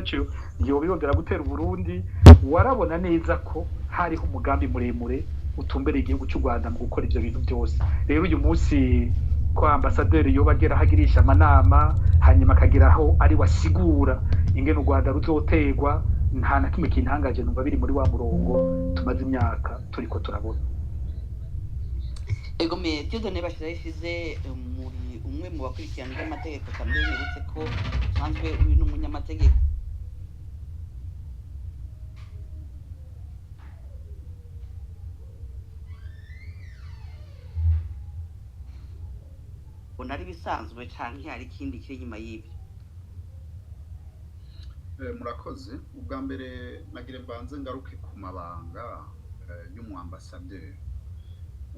ntaco yobirondera gutera Burundi warabona neza ko hariho umugambi muremure utumbereye igihugu cy'u Rwanda mu gukora ivyo bintu byose rero uyu munsi ko ambasaderi yoba agera hagirisha amanama hanyuma akageraho ari wasigura ingene u Rwanda ruzoterwa nta na kimwe kintangaje numva biri muri wa murongo tumaze imyaka turiko turabona ego me Dieudonné Bashira yishize muri umwe mu bakurikirana iby'amategeko kandi nibutse ko sanzwe uri n'umunyamategeko unari bisanzwe canke hari ikindi kiri nyuma y'ibyo murakoze ubwa mbere nagire mbanze ngaruke ku mabanga y'umuambasaderi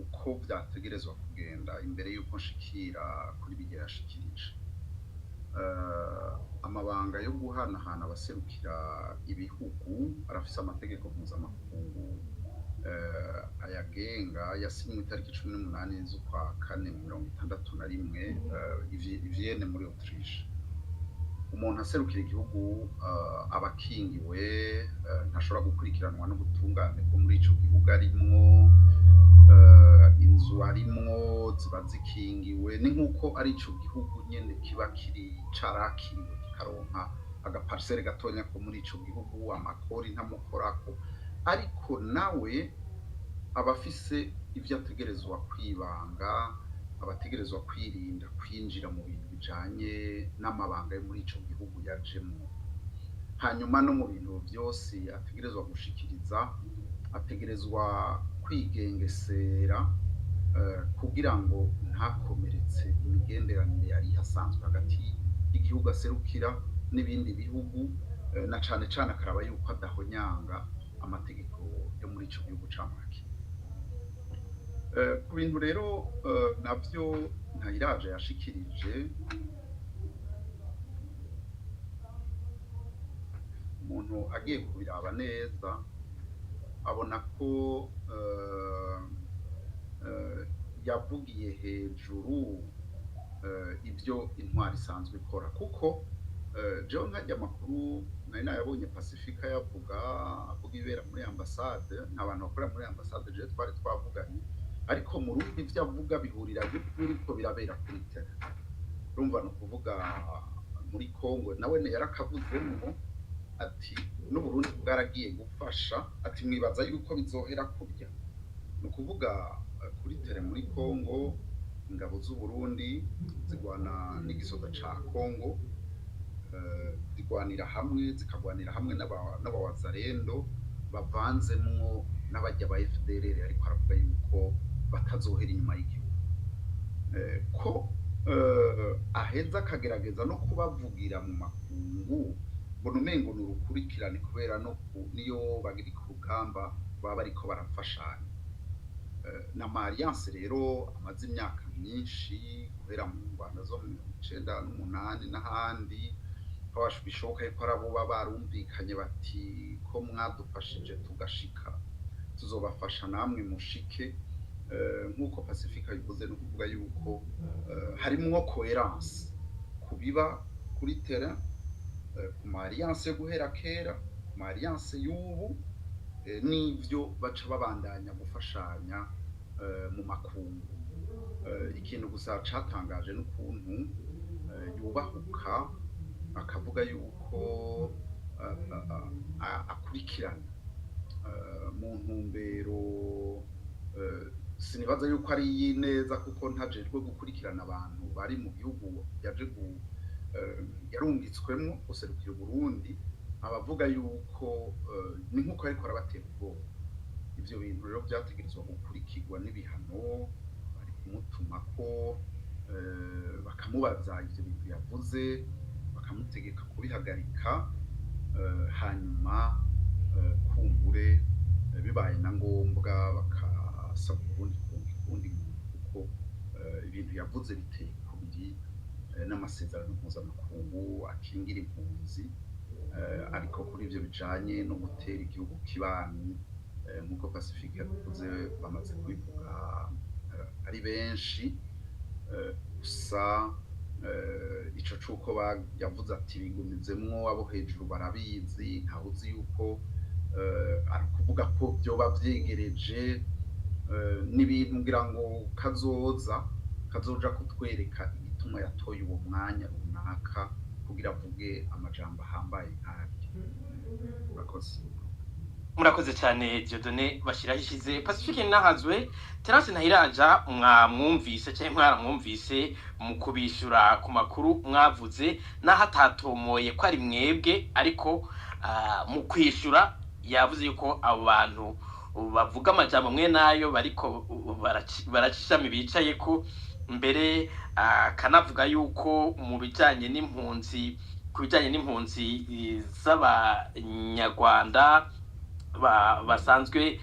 uko byategerezwa kugenda imbere y'uko nshikira kuri bijya yashikirije amabanga yo guhanahana abaserukira ibihugu arafise amategeko mpuzamakungu ayagenga yasinywe itariki 18 z'ukwa kane 1961 i Vienne muri Autriche umuntu aserukira igihugu abakingiwe ntashobora gukurikiranwa n'ubutungane bwo muri ico gihugu arimwo inzu arimwo ziba zikingiwe ni nk'uko ari ico gihugu nyene kiba kiri carakiriwe kikaronka agaparcelle gatonya ko muri ico gihugu amakori ntamukorako ariko nawe abafise ivyo ategerezwa kwibanga abategerezwa kwirinda kwinjira mu bintu bijanye n'amabanga yo muri ico gihugu yajemo hanyuma no mu bintu byose ategerezwa gushikiriza ategerezwa kwigengesera kugira ngo ntakomeretse imigenderanire yari hasanzwe hagati y'igihugu aserukira n'ibindi bihugu na cane cane akaraba yuko adahonyanga amategeko yo muri ico gihugu camwaki ku bintu rero navyo Ntahiraje yashikirije umuntu agiye kubiraba neza abona ko yavugiye hejuru ibyo intwari isanzwe ikora kuko jewe nkajya amakuru nari nayabonye Pacifica avuga ibera muri ambasade n'abantu bakorera muri ambasade je twari twavuganye ariko mu rundi ivyo avuga bihurira by'uko birabera kuri tele urumva no kuvuga muri Kongo nawe yarakavuzemo ati n'Uburundi bwaragiye gufasha ati mwibaza yuko bizohera kurya no kuvuga kuri tele muri Kongo ingabo z'u Burundi zigwana n'igisoda ca Kongo zigwanira hamwe zikagwanira hamwe n'abawazarendo bavanzemwo n'abajya ba FDLR ariko aravuga yuko batazohera inyuma y'igihugu ko aheza akagerageza no kubavugira mu makungu mbona umengo n'urukurikirane kubera no niyo bagiri ku rugamba baba ariko barafashanya na Alliance rero amaze imyaka myinshi guhera mu Rwanda zo mu 1998 n'ahandi bishoboka ko arabo barumvikanye bati ko mwadufashije tugashika tuzobafasha namwe mushike nk'uko Pacifica bivuze no kuvuga yuko harimwo coherence kubiba kuri terrain ku Alliance yo guhera kera ku Alliance y'ubu n'ivyo baca babandanya gufashanya mu makungu ikintu gusa catangaje n'ukuntu yubahuka akavuga yuko akurikirana mu ntumbero sinibaza yuko ari neza kuko ntajejwe gukurikirana abantu bari mu gihugu yaje yarungitswemo guserukira Burundi abavuga yuko ni nkuko ariko arabatera ubwoba ivyo bintu rero byategerezwa gukurikirwa n'ibihano bari kumutuma ko bakamubaza ivyo bintu yavuze bakamutegeka kubihagarika hanyuma kumbure bibaye na ngombwa bakasaba Burundi kuko ibintu yavuze biteye kubiri n'amasezerano mpuzamakungu akingira impunzi ariko kuri ivyo bijanye no gutera igihugu kibanyi nk'uko Pacifique yavuze bamaze kubivuga ari benshi gusa ico cuko yavuze ati bigumizemwo abo hejuru barabizi ntawuzi yuko ari kuvuga ko byoba vyegereje n'ibintu ngira ngo kazoja kutwereka igituma yatoye uwo mwanya runaka kugira avuge amajambo ahambaye nk'abyo. Murakoze cyane Dieudonné Bashirahishize. Pacifique Nahazwe, Terence Ntahiraja mwamwumvise cyangwa mwaramwumvise mu kubishura ku makuru mwavuze naho atatomoye ko ari mwebwe, ariko mu kwishura yavuze yuko abo bantu bavuga amajambo mwe nayo bariko baracishami bicaye ko mbere kanavuga yuko mu bijanye n'impunzi, ku bijanye n'impunzi z'abanyarwanda basanzwe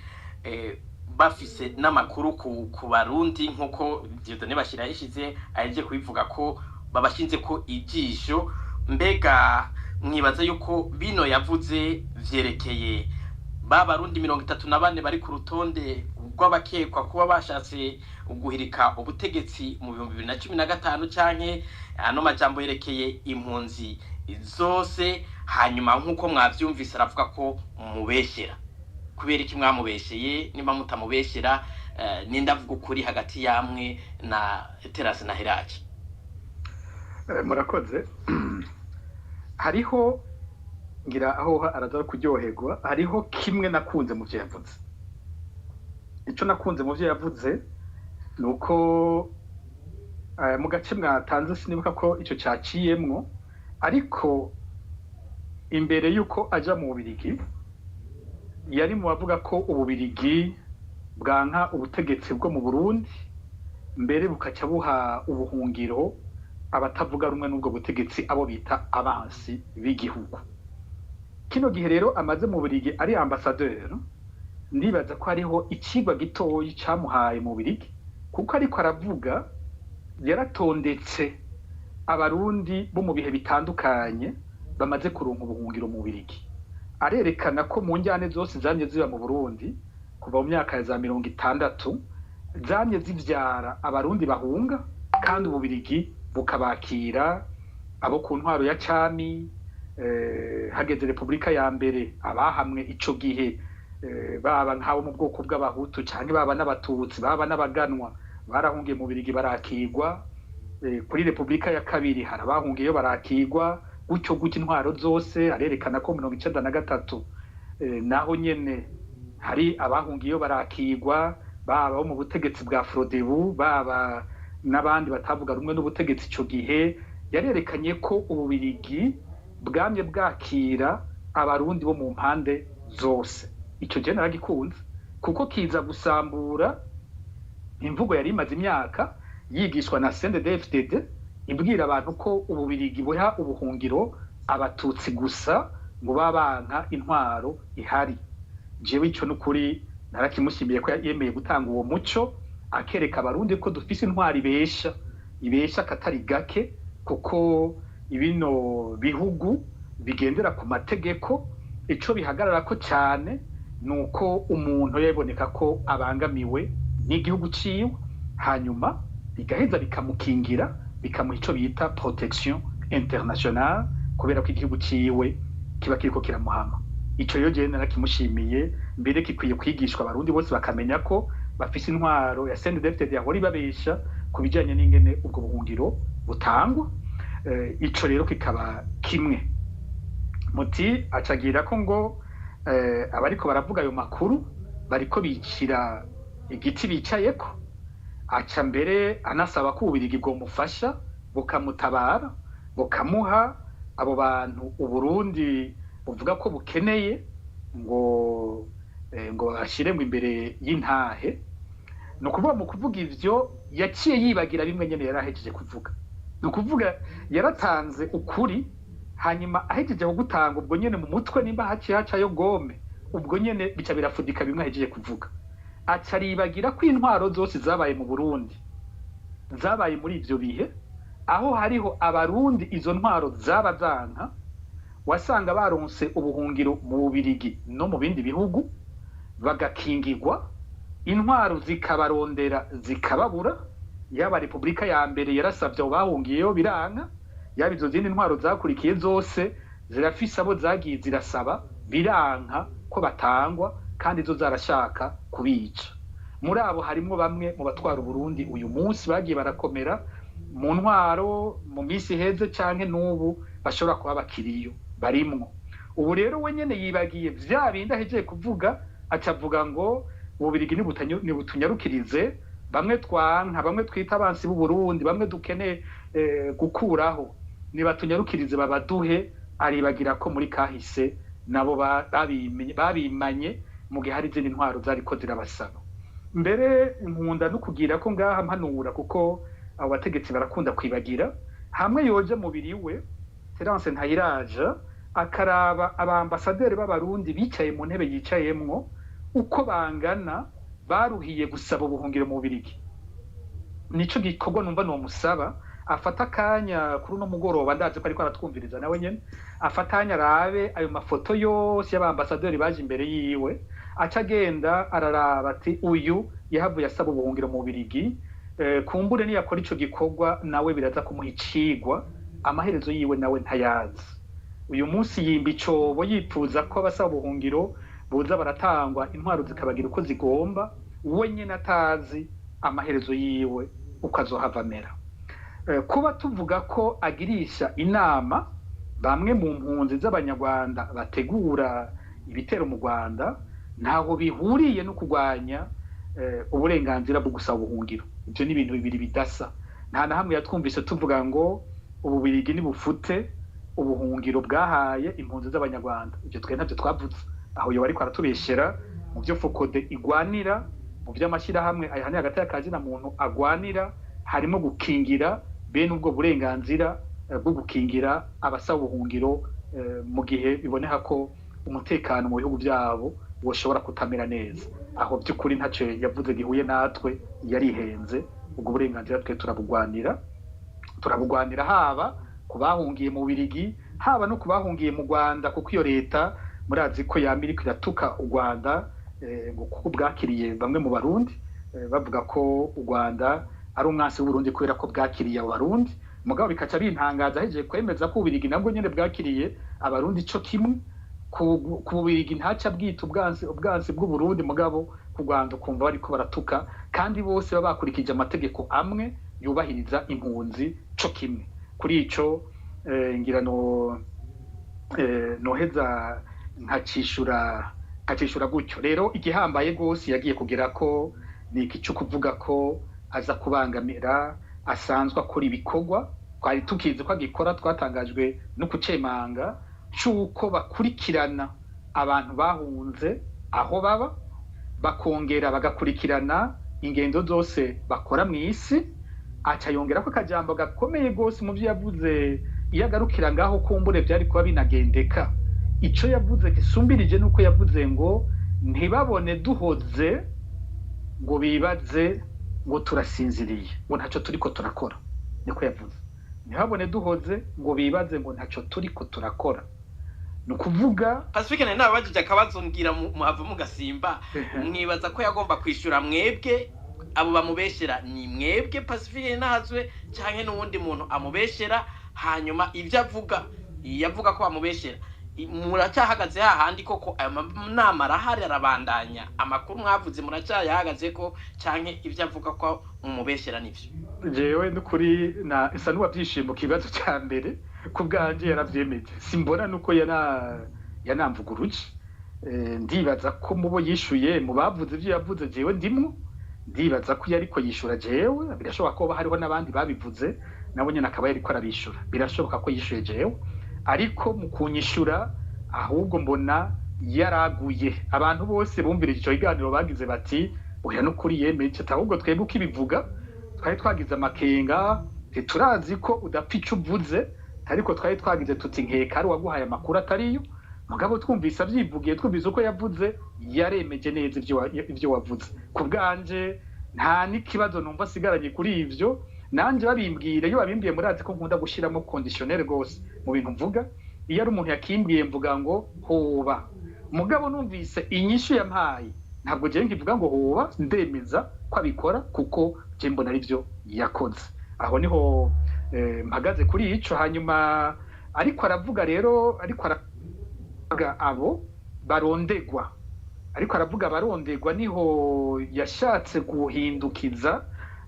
bafise n'amakuru ku barundi nk'uko Dieudonné Bashirahishize aje kubivuga ko babashinze ko ijisho. Mbega mwibaza yuko bino yavuze vyerekeye barundi 34 bari ku rutonde rw'abakekwa kuba bashatse guhirika ubutegetsi mu 2015 canke ano majambo yerekeye impunzi zose? Hanyuma nk'uko mwavyumvise aravuga ko mubeshera. Kubera iki mwamubesheye? Nimba mutamubeshera nindavuga ukuri hagati yamwe na Terence Ntahiraja. Murakoze. Hariho ngira aho araza kuryoherwa, hariho kimwe nakunze mu byo yavuze. Ico nakunze mu byo yavuze nuko mu gace mwatanze sinibuka ko ico caciyemwo, ariko imbere yuko aja mu Bubiligi yari mu bavuga ko Ububiligi bwanka ubutegetsi bwo mu Burundi, mbere bukaca buha ubuhungiro abatavuga rumwe n'ubwo butegetsi, abo bita abansi b'igihugu. Kino gihe rero amaze mu Bubiligi ari ambassadeur, ndibaza ko hariho ikigwa gitoyi camuhaye mu Bubiligi, kuko ariko aravuga yaratondetse abarundi bo mu bihe bitandukanye bamaze kuronka ubuhungiro mu Bubiligi. Arerekana ko mu njyane zose zanye ziba mu Burundi kuva mu myaka ya za 60 zanye zivyara abarundi bahunga, kandi Ububiligi bukabakira abo ku ntwaro ya cami. Hageze Republika ya mbere abahamwe ico gihe baba nk'abo mu bwoko bw'abahutu canke baba n'abatutsi baba n'abaganwa barahungiye mu Bubiligi barakigwa. Kuri Republika ya kabiri harabahungiye barakigwa, gutyo intwaro zose. Arerekana ko 1993 naho nyene hari abahungiye barakigwa, baba mu butegetsi bwa Frodebu baba n'abandi batavuga rumwe n'ubutegetsi ico gihe. Yarerekanye ko Ububiligi bwamye bwakira abarundi bo mu mpande zose. Ico je naragikunze kuko kiza gusambura imvugo yari imaze imyaka yigishwa na CNDD-FDD ibwira abantu ko Ububiligi buha ubuhungiro abatutsi gusa ngo babanka intwaro ihari. Jewe ico n'ukuri narakimushimiye ko yemeye gutanga uwo muco, akereka abarundi ko dufise intwaro ibesha katari gake, kuko ibino bihugu bigendera ku mategeko. Ico bihagarara ko cyane nuko umuntu yaboneka ko abangamiwe n'igihugu ciwe, hanyuma bigaheza bikamukingira, bikamuha ico bita protection internationale, kubera ko igihugu ciwe kiba kiriko kiramuhama. Ico yo je narakimushimiye, mbere kikwiye kwigishwa abarundi bose bakamenya ko bafise intwaro ya CNDD-FDD yahora ibabesha kubijanye n'ingene ubwo buhungiro butangwa. Ico rero kikaba kimwe. Muti acagira ko ngo abariko baravuga ayo makuru bariko bicira igiti bicayeko, aca mbere anasaba ko Ububiligi bwomufasha bukamutabara, bukamuha abo bantu Uburundi buvuga ko bukeneye ngo ashiremwe imbere y'intahe. No kuvuga mu kuvuga ivyo yaciye yibagira bimwe nyene yarahejeje kuvuga. No kuvuga yaratanze ukuri, hanyuma ahejeje kugutanga ubwo nyene mu mutwe nimba hacayo gome, ubwo nyene bica birafudika bimwe ahejeje kuvuga. Aca ribagira ko intwaro zose zabaye mu Burundi zabaye muri ivyo bihe, aho hariho abarundi izo ntwaro zaba zanka, wasanga baronse ubuhungiro mu Bubiligi no mu bindi bihugu, bagakingirwa, intwaro zikabarondera zikababura, yaba Repubulika ya mbere yarasavye abo bahungiyeyo biranka, yaba izo zindi ntwaro zakurikiye zose zirafise abo zagiye zirasaba biranka ko batangwa, kandi zo zarashaka kubica. Muri abo harimwo bamwe mu batwara Burundi uyu munsi bagiye barakomera mu ntwaro mu minsi heze canke n'ubu bashobora kuba bakiriyo barimwo. Ubu rero we nyene yibagiye vya bindi ahejeje kuvuga, acavuga ngo Ububirigi nibutunyarukirize, bamwe twanka, bamwe twita abansi b'u Burundi, bamwe dukeneye gukuraho, nibatunyarukirize babaduhe. Aribagira ko muri kahise nabo babimanye mu gihe hari izindi ntwaro zariko zirabasaba. Mbere nkunda no kugira ko ngaha mpanura, kuko abo bategetsi barakunda kwibagira, hamwe yoje mubiri we Terence Ntayiraja akaraba abambasaderi b'abarundi bicaye mu ntebe yicayemwo uko bangana, baruhiye gusaba ubuhungiro mu Bubiligi. Nico gikorwa numva no musaba afata akanya kuri no mugoroba, ndaje ko ariko aratwumviriza nawe nyene, afatanya arabe ayo mafoto yose y'abambasaderi baje imbere yiwe, aca agenda araraba ati uyu yahavuye asaba ubuhungiro mu Bubiligi, kumbure niyakora ico gikorwa nawe biraza kumuha icigwa, amaherezo yiwe nawe ntayazi. Uyu munsi yimba icobo yipfuza ko abasaba ubuhungiro boza baratangwa, intwaro zikabagira uko zigomba, we nyene atazi amaherezo yiwe uko azohava amera. Kuba tuvuga ko agirisha inama bamwe mu mpunzi z'abanyarwanda bategura ibitero mu Rwanda, ntaho bihuriye no kurwanya uburenganzira bwo gusaba ubuhungiro. Ibyo ni ibintu bibiri bidasa. Nta na hamwe yatwumvise tuvuga ngo Ububirigi nibufute ubuhungiro bwahaye impunzi z'abanyarwanda. Ibyo twe ntavyo twavuze. Aho yo bariko aratubeshera mu byo Fokode igwanira, mu by'amashyirahamwe ayahane hagati y'akazi na muntu agwanira, harimo gukingira bene ubwo burenganzira bwo gukingira abasaba ubuhungiro mu gihe biboneka ko umutekano mu bihugu byabo woshobora kutamera neza. Aho by'ukuri ntacyo yavuze gihuye natwe, yarihenze. Ubwo burenganzira twe turabugwanira haba kubahungiye mu Bubiligi, haba no kubahungiye mu Rwanda, kuko iyo leta murazi ko yamiriko iratuka u Rwanda ngo kuko bwakiriye bamwe mu Barundi, bavuga ko u Rwanda ari umwansi w'u Burundi kubera ko bwakiriye abarundi. Mugabo bikaca bintangaza hejeje kwemeza ko Ububirigi nabwo nyene bwakiriye abarundi co kimwe. Ku Bubirigi ntaca bwita ubwansi bw'u Burundi, mugabo ku Rwanda kumva bariko baratuka, kandi bose baba bakurikije amategeko amwe yubahiriza impunzi co kimwe. Kuri ico ngira noheza nkacishura gutyo. Rero igihambaye gose yagiye kugira ko ni iki cyo kuvuga ko aza kubangamira, asanzwe akora ibikorwa twari tukizi ko agikora, twatangajwe no kucemanga cyuko bakurikirana abantu bahunze aho baba, bakongera bagakurikirana ingendo zose bakora mu isi. Aca yongera ko akajambo gakomeye gose mu byo yavuze, iyo agarukira ngaho kumbure byari kuba binagendeka. Ico yavuze gisumbirije nuko yavuze ngo ntibabone duhoze ngo bibaze ngo turasinziriye, ngo ntaco turiko turakora. Niko yavuze, ntibabone duhoze ngo bibaze ngo ntaco turiko turakora. Nukuvuga Pacifique nari nabajije akabazo ngira muhava mugasimba, mwibaza ko yagomba kwishura mwebwe abo bamubeshera, ni mwebwe Pacifique nahazwe canke n'uwundi muntu amubeshera, hanyuma ivyo yavuga ko amubeshera muracyahagaze hahandi koko ayo nama arahari arabandanya, amakuru mwavuze muracyayahagaze ko canke ivyo avuga ko mumubeshera nivyo? Jewe n'ukuri isa n'uwavyishimiye mu kibazo ca mbere, ku bwanje yaravyemeje. Simbona nuko yanamvuguruje. Ndibaza ko mubo yishuye mu bavuze ivyo yavuze jewe ndimwo, ndibaza ko yariko yishura jewe. Birashoboka ko hariho n'abandi babivuze nabo nyene akaba yariko arabishura, birashoboka ko yishuye jewe, ariko mu kunyishura ahubwo mbona yaraguye. Abantu bose bumvirije ico kiganiro bagize bati oya n'ukuri yemeje, ahubwo twebwe ukibivuga twari twagize amakenga, turazi ko udapfa ico uvuze, ariko twari twagize tuti nkeka ari waguhaye amakuru atariyo. Mugabo twumvise avyivugiye, twumvise uko yavuze, yaremeje neza ivyo wavuze. Ku bwanje nta n'ikibazo numva sigaranye kuri ivyo. Nanje babimbwire, iyo babimbiye murazi ko nkunda gushiramo conditionnel gose mu bintu mvuga. Iyo ari umuntu yakimbwiye mvuga ngo hoba, mugabo numvise inyishu yampaye, ntabwo je nkivuga ngo hoba, ndemeza ko abikora kuko je mbona ari byo yakoze. Aho niho mpagaze kuri ico. Hanyuma ariko aravuga rero, ariko aravuga abo barondegwa, ariko aravuga barondegwa, niho yashatse guhindukiza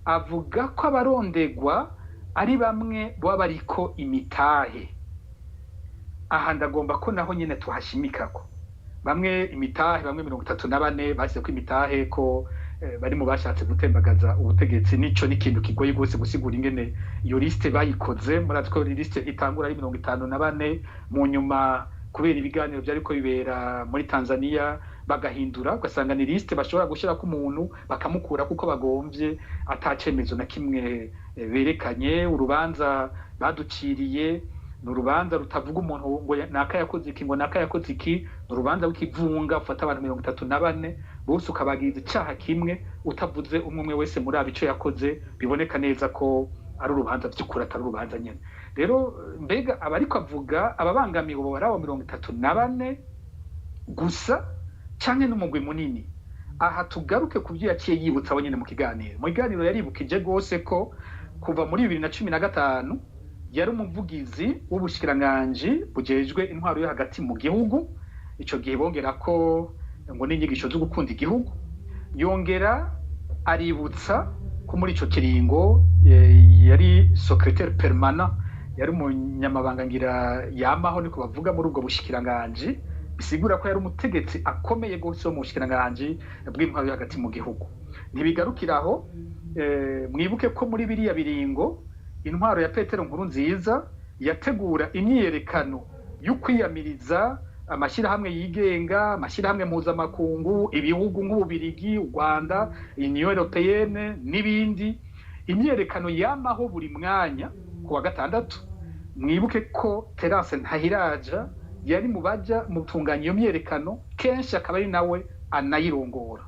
avuga ko abarondegwa ari bamwe baba bariko imitahe. Aha ndagomba ko naho nyine tuhashimikako bamwe imitahe, bamwe 34 bashyize ko imitahe ko bari mu bashatse gutembagaza ubutegetsi. Nico n'ikintu kigoye gose gusigura ingene iyo liste bayikoze. Muratse ko liste itangura ari 54, mu nyuma kubera ibiganiro byariko bibera muri Tanzania bagahindura, ugasanga ni liste bashobora gushira ku muntu bakamukura kuko bagomvye atacemezo na kimwe berekanye. Urubanza baduciriye n'urubanza rutavuga umuntu ngo naka yakoze iki ngo naka yakoze iki, n'urubanza w'ikivunga ufata abantu 34 bose ukabagiza icyaha kimwe utavuze umwe wese muri abico yakoze, biboneka neza ko ari urubanza by'ukuri atari urubanza nyene. Rero mbega abariko avuga ababangamiwe bo barawo 34 gusa canke n'umugwi munini. Aha tugaruke kuvyo yaciye yibutsa abo nyene mu kiganiro yaribukije gose ko kuva muri 2015 yari umuvugizi w'ubushikiranganje bujejwe intwaro yo hagati mu gihugu. Ico gihe bongera ko ngo n'inyigisho zo gukunda igihugu. Yongera aributsa ko muri ico kiringo yari secrétaire permanent, yari umunyamabanga ngira yamaho niko bavuga muri ubwo bushikiranganje, bisigura ko yari umutegetsi akomeye gose mu bushikiranganje bw'intwaro yo hagati mu gihugu. Ntibigarukiraho, mwibuke ko muri biriya biringo intwaro ya Petero Nkurunziza yategura imyiyerekano yo kwiyamiriza amashyirahamwe yigenga, amashyirahamwe mpuzamakungu, ibihugu nk'Ububirigi, u Rwanda, Union Européenne n'ibindi. Imyiyerekano yamaho buri mwanya ku wa gatandatu. Mwibuke ko Terence Ntahiraja yari mu baja mu tunganya iyo myiyerekano, kenshi akaba ari nawe anayirongora.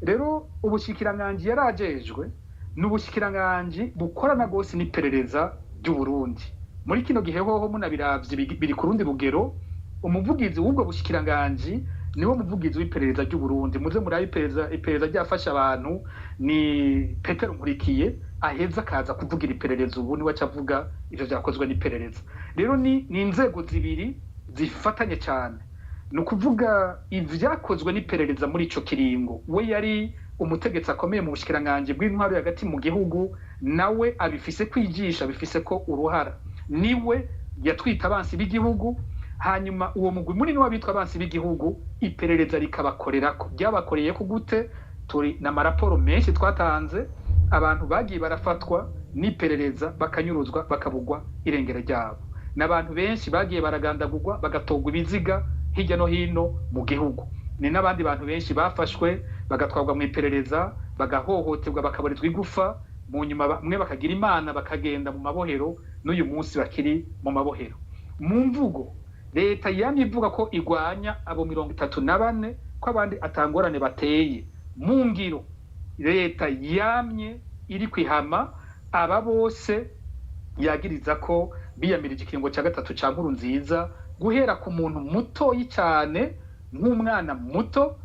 Rero ubushikiranganje yarajejwe n'ubushikiranganje bukorana gose n'iperereza ry'u Burundi. Muri kino gihe hoho munabiravye biri ku rundi rugero, umuvugizi w'ubwo bushikiranganje niwo muvugizi w'iperereza ry'u Burundi. Muze muri iperereza ryafasha abantu ni Petero Nkurikiye, aheza akaza kuvugira iperereza ubu ni wacavuga ivyo vyakozwe n'iperereza. Rero ni inzego zibiri zifatanye cyane. Nukuvuga ivyakozwe n'iperereza muri ico kiringo, we yari umutegetsi akomeye mu bushikiranganje bw'intwaro hagati mu gihugu, nawe abifise kwijisha, bifise ko uruhara. Niwe yatwita abansi b'igihugu, hanyuma uwo mugwi munini wabitwa abansi b'igihugu iperereza rikabakorerako. Ryabakoreye ko gute? Turi na maraporo menshi twatanze, abantu bagiye barafatwa n'iperereza bakanyuruzwa bakabugwa irengero ryabo, n'abantu benshi bagiye baragandagurwa bagatogwa ibiziga hirya no hino mu gihugu. Ni n'abandi bantu benshi bafashwe bagatwagwa mu iperereza, bagahohoterwa, bakaburizwa igufa, mu nyuma bamwe bakagira imana bakagenda mu mabohero, n'uyu munsi bakiri mu mabohero. Mu mvugo leta yamye ivuga ko igwanya abo 34 ko abandi atangorane bateye. Mu ngiro leta yamye iri kwihama aba bose yagiriza ko biyamirije ikiringo cya gatatu ca Nkurunziza, guhera ku muntu mutoyi cyane nk'umwana muto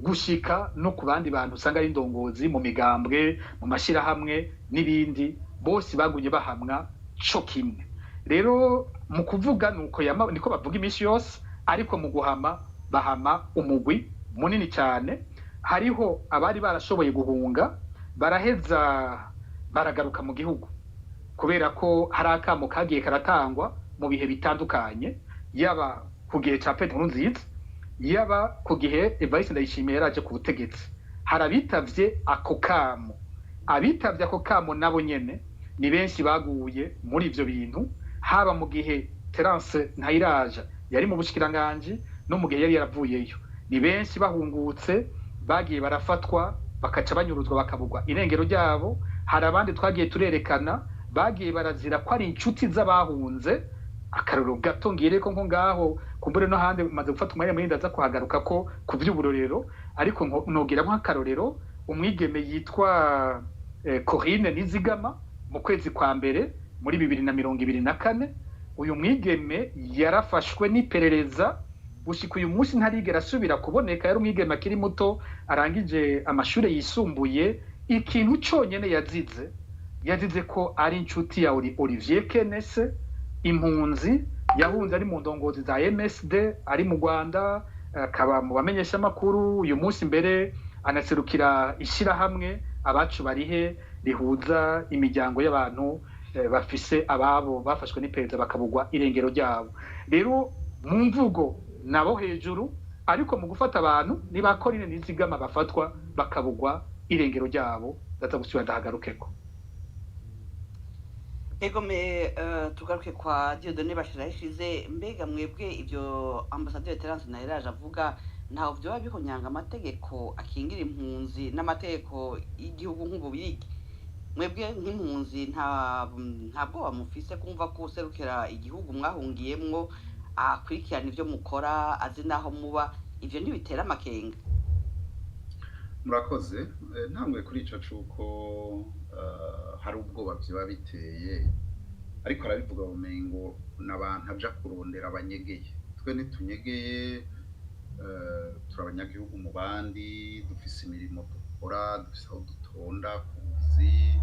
gushika no ku bandi bantu usanga ari indongozi mu migambwe, mu mashirahamwe n'ibindi, bose bagunye bahamwa co kimwe. Rero mu kuvuga nuko niko bavuga iminsi yose, ariko mu guhama bahama umugwi munini cyane. Hariho abari barashoboye guhunga baraheza baragaruka mu gihugu, kubera ko hari akamo kagiye karatangwa mu bihe bitandukanye, yaba ku gihe ca Petero Nkurunziza, yaba ku gihe Evariste Ndayishimiye yaraje ku butegetsi. Harabitavye ako kamo, abitavye ako kamo nabo nyene ni benshi baguye muri ivyo bintu, haba mu gihe Terence Ntahiraja yari mu bushikiranganje no mu gihe yari yaravuyeyo. Ni benshi bahungutse bagiye barafatwa bakaca banyuruzwa bakabugwa irengero ryabo. Hari abandi twagiye turerekana bagiye barazira ko ari inshuti z'abahunze. Akarero gato ngire ko nko ngaho kumbure no hande maze gufata umwanya munini ndaza kuhagaruka ko ku by'uburorero, ariko nogira nk'akarorero umwigeme yitwa Corinne Nizigama mu kwezi kwa mbere muri 2024. Uyu mwigeme yarafashwe n'iperereza, gushika uyu munsi ntarigera asubira kuboneka. Yari umwigeme akiri muto arangije amashure yisumbuye ikintu cyonyine yazize ko ari inshuti ya Olivier Kenese, impunzi yahunze ari mu ndongozi za MSD ari mu Rwanda, akaba mu bamenyesha makuru uyu munsi mbere anaserukira ishyirahamwe abacu barihe rihuza imiryango y'abantu bafise ababo bafashwe n'iperereza bakabugwa irengero ryabo. Rero mu mvugo nabo hejuru, ariko mu gufata abantu nibakora ine nizigama bafatwa bakabugwa irengero ryabo. Ndaza gusubira ndahagarukeko. Ego tugaruke kwa Dieudonné Bashirahishize, mbega mwebwe ibyo Ambassadeur Terence Ntahiraja avuga ntaho byoba bihonyanga amategeko akingira impunzi n'amategeko y'igihugu nk'ububirigi? Mwebwe nk'impunzi ntabwo bamufise kumva ko userukira igihugu mwahungiyemwo akurikirana ibyo mukora, azi naho muba, ivyo ntibitera amakenga? Murakoze. Ntamwe kuri ico cuko hari ubwoba byiba biteye, ariko arabivuga umengo n'abantu aja kurondera abanyegeye. Twe ntitunyegeye, turabanyagihugu mu bandi, dufise imirimo dukora, dufise aho dutonda kuzi,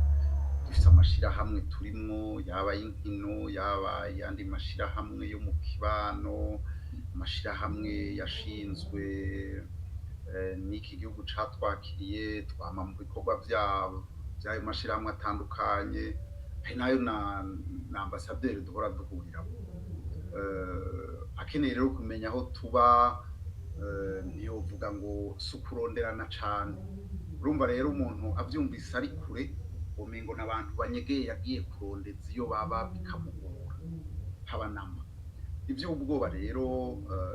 dufise amashirahamwe turimwo, yaba y'inkino, yaba yandi mashirahamwe yo mu kibano, amashirahamwe yashinzwe n'iki gihugu catwakiriye, twama mu bikorwa vyabo by'ayo mashirahamwe atandukanye, hari nayo na Ambassadeur duhora duhuriramo. Akeneye rero kumenya aho tuba, ntiyovuga ngo sukuronderana cane. Urumva rero umuntu avyumvise ari kure, umengo n'abantu banyegeye yagiye kurondeza iyo baba bikamugora, haba namba. Ivy'ubwoba rero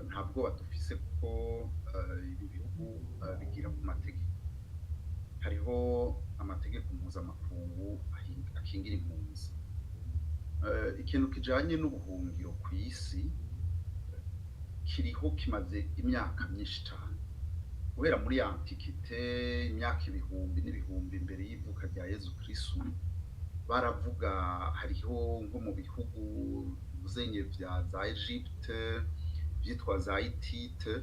nta bwoba dufise kuko ibi bihugu bigira ku mategeko. Hariho amategeko mpuzamakungu akingira impunzi. Ikintu kijanye n'ubuhungiro ku isi kiriho kimaze imyaka myinshi cyane, guhera muri antikite, imyaka ibihumbi n'ibihumbi imbere y'ivuka rya Yezu Kristo. Baravuga hariho nko mu bihugu buzenye za Egypte byitwa za Hitite,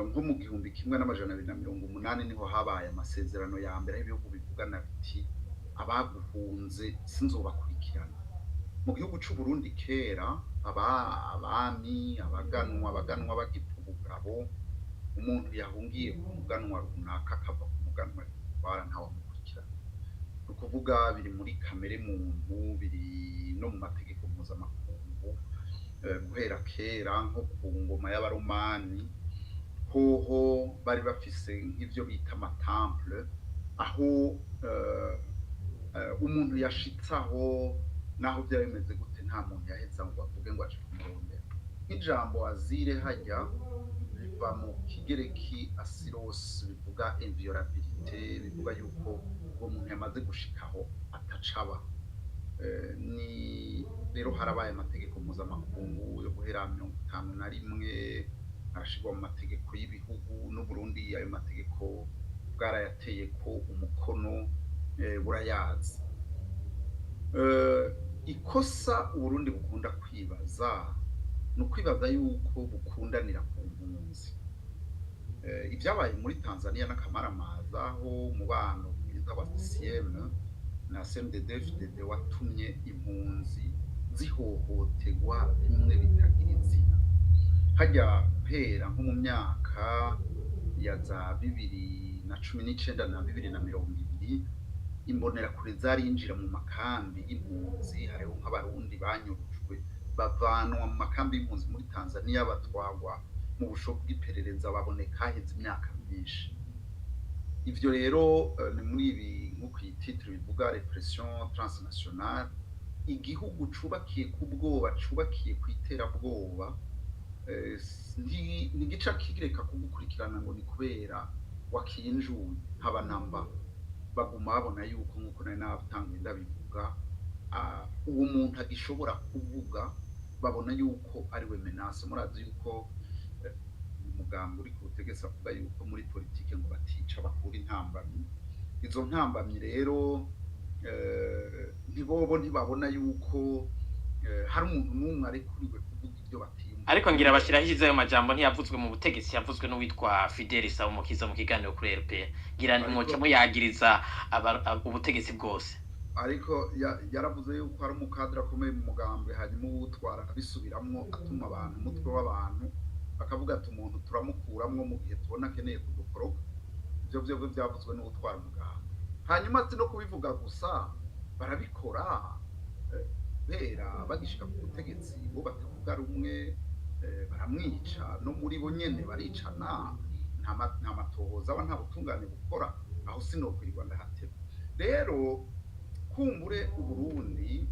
nko mu 1280 niho habaye amasezerano ya mbere y'ibihugu bivugana biti abaguhunze sinzobakurikirana. Mu gihugu cy'u Burundi kera abami abaganwa bagipfa ubugabo, umuntu yahungiye ku muganwa runaka akava ku muganwa bara ntawamukurikirana. Ukuvuga biri muri kamere muntu, biri no mu mategeko mpuzamakungu. Guhera kera nko ku ngoma y'abaromani hoho bari bafise nk'ivyo bita amatemple, aho umuntu yashitsaho naho byari bimeze gute nta muntu yaheza ngo avuge ngo aje kumurondera. Nk'ijambo azire hajya biva mu kigereki asiros, bivuga inviolabilité, bivuga yuko uwo muntu yamaze gushikaho atacaba. Ni rero harabaye amategeko mpuzamakungu yo guhera 51 arashirwa mu mategeko y'ibihugu, n'u Burundi ayo mategeko bwarayateye ko umukono burayazi. Ikosa Uburundi bukunda kwibaza ni ukwibaza yuko bukundanira ku mpunzi. Ibyabaye muri Tanzania n'akamaramaza, aho umubano mwiza wa CCM na CNDD-FDD watumye impunzi zihohoterwa bimwe bitagira izina. Hajya guhera nko mu myaka ya za 2019 na 2020, imbonerakure zarinjira mu makambi y'impunzi. Hariho nk'abarundi banyurujwe bavanwa mu makambi y'impunzi muri Tanzania batwagwa mu bushobo bw'iperereza, baboneka haheze imyaka myinshi. Ivyo rero ni muri ibi nko kwititre bivuga repression transnationale. Igihugu cubakiye ku bwoba, cubakiye kwiterabwoba, ni gica kigireka kugukurikirana ngo ni kubera wakinjuye, haba namba. Baguma babona yuko nkuko nari natangiye ndabivuga, uwo muntu agishobora kuvuga, babona yuko ari we menace. Murazi yuko umugambi uri ku butegetsi avuga yuko muri politike ngo batica bakura intambamyi. Izo ntambamyi rero ntibabona yuko hari umuntu n'umwe ari kuriwe kuvuga ibyo batiyumva. ariko ngira bashiraho ayo majambo ntiyavuzwe mu butegetsi, yavuzwe n'uwitwa Fidel Saumukiza mu kiganiro kuri RPA, ngira ntimwoca muyagiriza ubutegetsi bwose. ariko yaravuze yuko hari umukadra akomeye mu mugambwe, hanyuma uwutwara abisubiramwo atuma abantu umutwe w'abantu bakavuga ati umuntu turamukuramwo mu gihe tubona akeneye kudukoroka. Ivyo byavuzwe n'uwutwara umugambwe. Hanyuma si no kubivuga gusa, barabikora bera bagishika ku butegetsi bo batavuga rumwe, baramwica no muri bo nyene baricana, nta matohoza aba nta butungane bukora, aho sinokwirirwa ndahateba. Rero kumbure Uburundi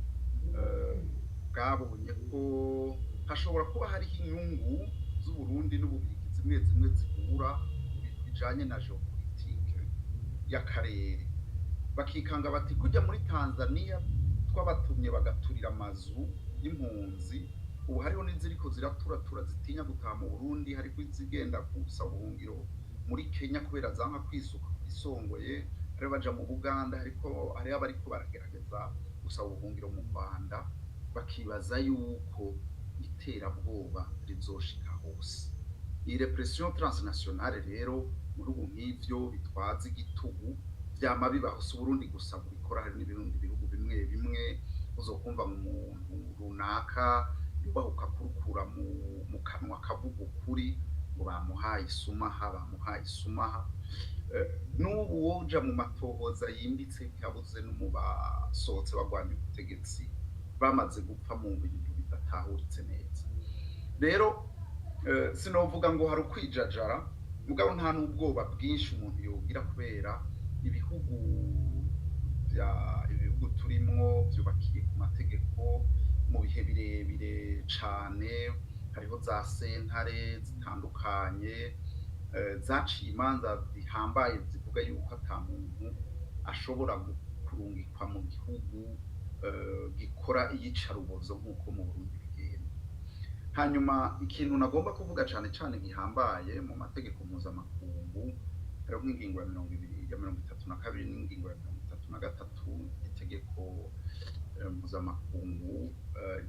bwabonye ko hashobora kuba hariho inyungu z'Uburundi n'Ububirigi zimwe zimwe zihura bijanye na geopolitike y'akarere, bakikanga bati kujya muri Tanzania twabatumye bagaturira amazu y'impunzi, ubu hariho n'iziriko ziraturatura zitinya gutaha mu Burundi, hariko izigenda gusaba ubuhungiro muri Kenya kubera zanka kwisuka isongoye, hari baja mu Buganda, ariko hari abariko baragerageza gusaba ubuhungiro mu Rwanda, bakibaza yuko iterabwoba rizoshika hose. Iyi repression transnationale rero mu bihugu nk'ivyo bitwaza igitugu vyama bibaho, si Burundi gusa bikora, hari n'ibindi bihugu bimwe bimwe uzokumva umuntu runaka yubahuka kurukura mu kanwa kavuga ukuri ngo bamuhaye isumaha. N'ubu woja mu matohoza yimbitse yabuze no mu basohotse bagwanya ubutegetsi bamaze gupfa mu bintu bidatahuritse neza. Rero sinovuga ngo hari ukwijajara, mugabo nta n'ubwoba bwinshi umuntu yogira kubera ibihugu turimwo vyubakiye ku mategeko mu bihe birebire cane, hariho za sentare zitandukanye zaciye imanza zihambaye zivuga yuko ata muntu ashobora kurungikwa mu gihugu gikora iyicarubozo nk'uko mu Burundi bigenda. Hanyuma ikintu nagomba kuvuga cane cane gihambaye mu mategeko mpuzamakungu, hariho nk'ingingo ya 32 n'ingingo ya 33 itegeko mpuzamakungu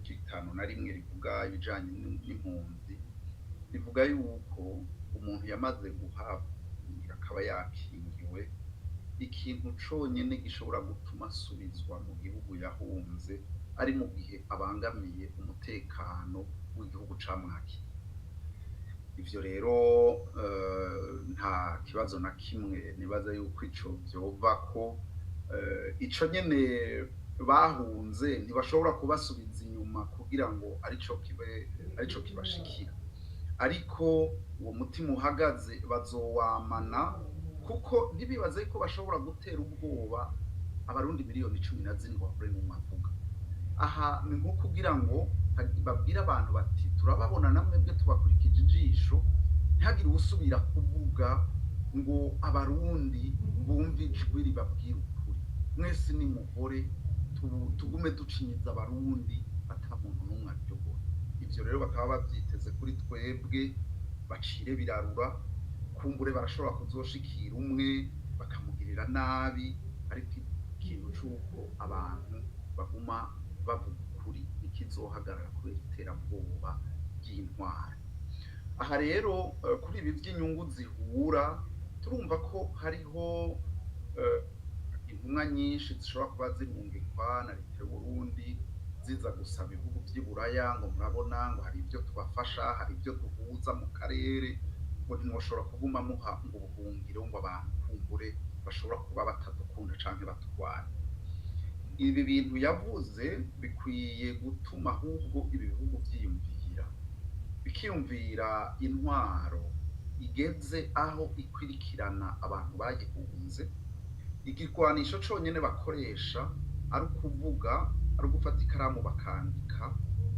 ry'itanu na rimwe rivuga ibijanye n'impunzi, rivuga yuko umuntu yamaze guhabwa akaba yakingiwe, ikintu conyene gishobora gutuma asubizwa mu gihugu yahunze ari mu gihe abangamiye umutekano w'igihugu camwakiriye. Ivyo rero nta kibazo na kimwe nibaza yuko ico vyovako, ico nyene bahunze ntibashobora kubasubiza inyuma kugira ngo arico kibashikira, ariko uwo mutima uhagaze bazowamana, kuko ntibibaze ko bashobora gutera ubwoba abarundi miliyoni 17 bakore mu mavuga. Aha ni nko kugira ngo babwire abantu bati turababona namwe bwe tubakurikije ijisho, ntihagire usubira kuvuga ngo abarundi bumve ijwi ribabwira ukuri, mwese ni mugore tugume ducinyiza abarundi ata muntu n'umwe aryogora. Ivyo rero bakaba bavyiteze kuri twebwe, bacire birarura, kumbure barashobora kuzoshikira umwe bakamugirira nabi, ariko ikintu c'uko abantu baguma bavuga ukuri ikizohagarara kubera iterabwoba ry'intwari. Aha rero kuri ibi vy'inyungu zihura, turumva ko hariho intumwa nyinshi zishobora kuba zirungikwa na leta y'Uburundi ziza gusaba ibihugu vy'Iburaya ngo murabona ngo hari ivyo tubafasha, hari ivyo duhuza mu karere, ngo ntimwoshobora kuguma muha ngo ubuhungiro ngo abantu kumbure bashobora kuba batadukunda canke batugwanya. Ibi bintu yavuze bikwiye gutuma ahubwo ibi bihugu bikiyumvira intwaro igeze aho ikwirikirana abantu bagihunze, igikwanisho conyene bakoresha ari ukuvuga, ari ugufata ikaramu bakandika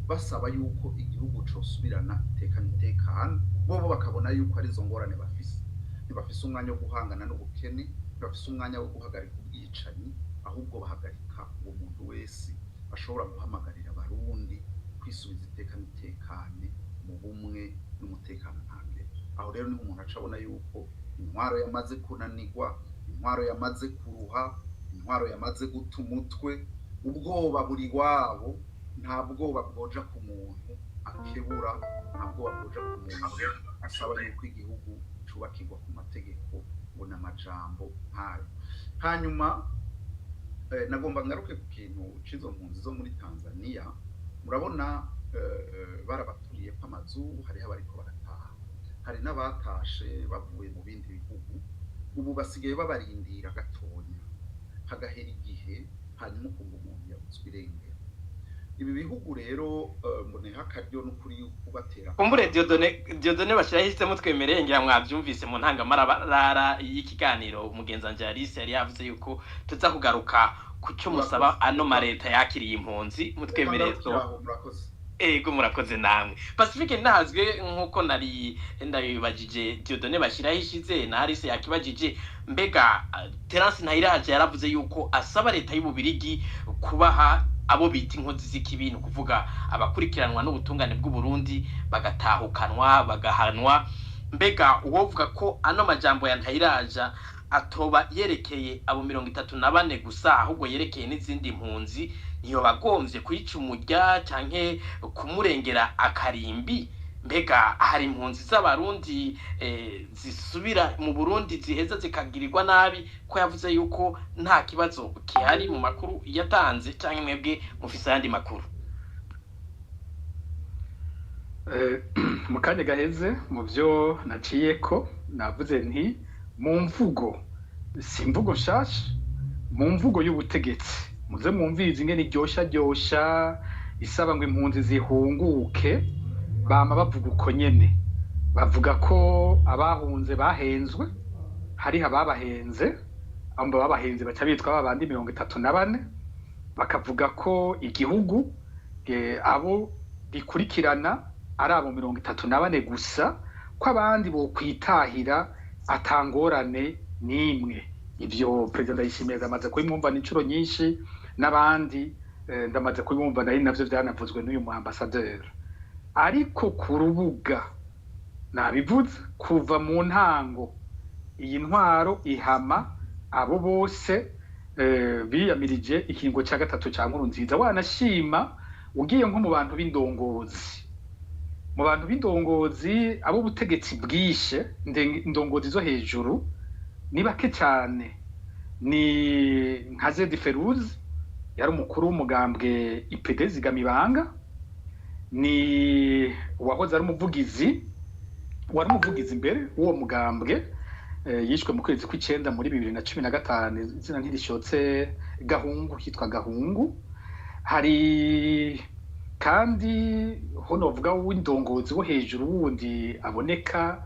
basaba yuko igihugu cosubirana itekano, bobo bakabona yuko ari zo ngorane bafise. Ntibafise umwanya wo guhangana n'ubukene, ntibafise umwanya wo guhagarika ubwicanyi, ahubwo bahagarika uwo muntu wese ashobora guhamagarira abarundi kwisubiza itekane mu bumwe n'umutekano ntangere. Aho rero niho umuntu acabona yuko intwaro yamaze kunanirwa, intwaro yamaze kuruha, intwaro yamaze guta umutwe, ubwoba buri wabo nta bwoba bwoja ku muntu akebura ntabwo wakuja ku muntu asaba yuko igihugu cubakirwa ku mategeko ngo n'amajambo nkayo. Hanyuma nagomba ngaruke ku kintu cizo mpunzi zo muri Tanzania. Murabona barabaturiye ko amazu hariho abariko barataha, hari n'abatashe bavuye mu bindi bihugu, ubu basigaye babarindira gatonya hagahera igihe hanyuma ukumva umuntu yabutswe irengero. Ibi bihugu rero mboneho akaryo n'ukuri kubatera kumbure Dieudonné Bashira yahisemo twemereye ngira mwavyumvise mu ntangamarara y'ikiganiro umugenzanje Alice yari yavuze yuko tuza kugaruka ku cyo musaba ano mareta yakiriye impunzi mutwemereye ego murakoze namwe. Pacifique ntazwe nkuko nari ndabibajije Dieudonné Bashira yishize na Alice yakibajije, mbega Terence Ntayiraja yaravuze yuko asaba leta y'Ububirigi kubaha abo bita inkozi z'ikibintu, kuvuga abakurikiranwa n'ubutungane bw'u Burundi bagatahukanwa bagahanwa. Mbega uwovuga ko ano majambo ya Ntayiraja atoba yerekeye abo 34 gusa ahubwo yerekeye n'izindi mpunzi, niyo bagomvye kwica umurya canke kumurengera akarimbi? Mbega hari impunzi z'abarundi zisubira mu Burundi ziheza zikagirirwa nabi ko yavuze yuko nta kibazo kihari mu makuru yatanze, canke mwebwe mufise ayandi makuru? Mu kanya gaheze mu byo naciyeko navuze nti mu mvugo, si imvugo nshasha, mu mvugo y'ubutegetsi muze mwumvirize ingene iryosha isaba ngo impunzi zihunguke, bama bavuga uko nyene, bavuga ko abahunze bahenzwe, hari ababahenze, abo babahenze baca bitwa babandi 34, bakavuga ko igihugu abo bikurikirana ari abo 34 gusa, ko abandi bo kwitahira atangorane nimwe. Ivyo President Ndayishimiye amaze kubimwumva n'inshuro nyinshi, n'abandi ndamaze kubimwumva nari navyo byanavuzwe n'uyu mu ambassadeur. Ariko ku rubuga nabivuze kuva mu ntango, iyi ntwaro ihama abo bose biyamirije ikingo cya gatatu cya Nkurunziza. Wanashima ugiye nko mu bantu b'indongozi, mu bantu b'indongozi abo ubutegetsi bwishe, indongozi zo hejuru ni bake cyane. Ni nka Zedi Feruzi yari umukuru w'umugambwe IPD Zigamibanga, ni uwahoze ari umuvugizi imbere uwo mugambwe, yishwe mu kwezi kw'icenda muri 2015, izina ntirishotse, Gahungu, hitwa Gahungu. Hari kandi hono bavuga w'indongozi wo hejuru wundi aboneka